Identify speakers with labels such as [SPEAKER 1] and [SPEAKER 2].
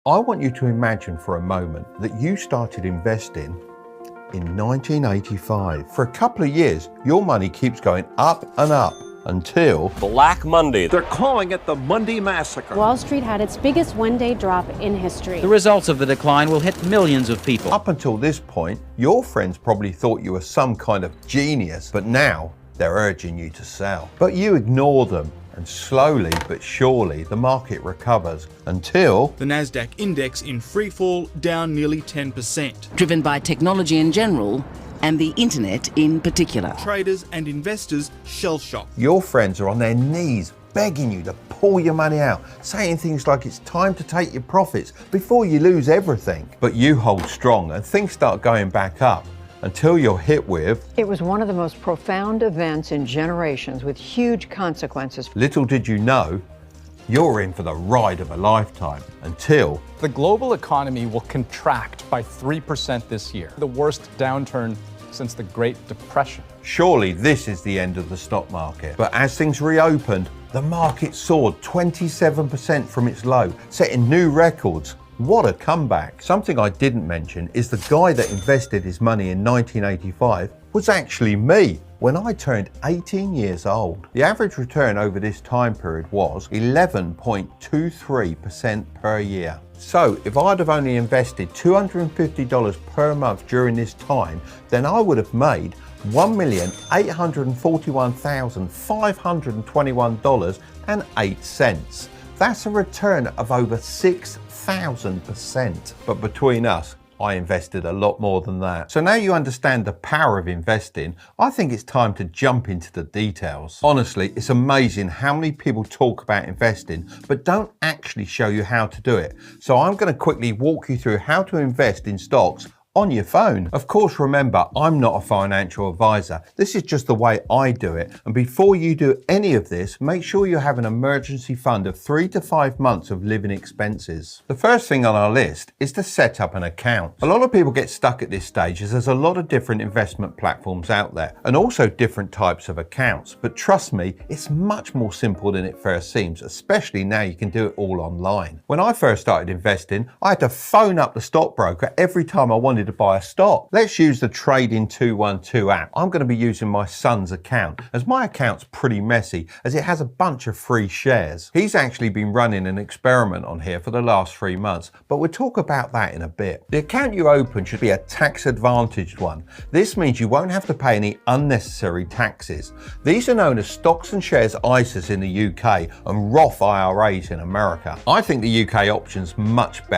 [SPEAKER 1] I want you to imagine for a moment that you started investing in 1985. For a couple of years, your money keeps going up and up until
[SPEAKER 2] Black Monday.
[SPEAKER 3] They're calling it the Monday Massacre.
[SPEAKER 4] Wall Street had its biggest one-day drop in history.
[SPEAKER 5] The results of the decline will hit millions of people.
[SPEAKER 1] Up until this point, your friends probably thought you were some kind of genius, but now they're urging you to sell. But you ignore them, and slowly but surely the market recovers until
[SPEAKER 6] the Nasdaq index in freefall, down nearly 10%.
[SPEAKER 7] Driven by technology in general and the internet in particular.
[SPEAKER 6] Traders and investors shell-shocked.
[SPEAKER 1] your friends are on their knees begging you to pull your money out, saying things like it's time to take your profits before you lose everything. But you hold strong and things start going back up until you're hit with...
[SPEAKER 8] It was one of the most profound events in generations with huge consequences.
[SPEAKER 1] Little did you know, you're in for the ride of a lifetime until...
[SPEAKER 9] The global economy will contract by 3% this year, the worst downturn since the Great Depression.
[SPEAKER 1] Surely this is the end of the stock market. But as things reopened, the market soared 27% from its low, setting new records. What a comeback. Something I didn't mention is the guy that invested his money in 1985 was actually me when I turned 18 years old. The average return over this time period was 11.23% per year. So if I'd have only invested $250 per month during this time, then I would have made $1,841,521.08. That's a return of over 6,000%. But between us, I invested a lot more than that. So now you understand the power of investing, I think it's time to jump into the details. Honestly, it's amazing how many people talk about investing, but don't actually show you how to do it. So I'm going to quickly walk you through how to invest in stocks on your phone. Of course, remember, I'm not a financial advisor. This is just the way I do it. And before you do any of this, make sure you have an emergency fund of 3 to 5 months of living expenses. The first thing on our list is to set up an account. A lot of people get stuck at this stage as there's a lot of different investment platforms out there and also different types of accounts. But trust me, it's much more simple than it first seems, especially now you can do it all online. When I first started investing, I had to phone up the stockbroker every time I wanted to buy a stock. Let's use the Trading 212 app. I'm going to be using my son's account as my account's pretty messy as it has a bunch of free shares. He's actually been running an experiment on here for the last 3 months, but we'll talk about that in a bit. The account you open should be a tax advantaged one. This means you won't have to pay any unnecessary taxes. These are known as stocks and shares ISAs in the UK and Roth IRAs in America. I think the UK option's much better.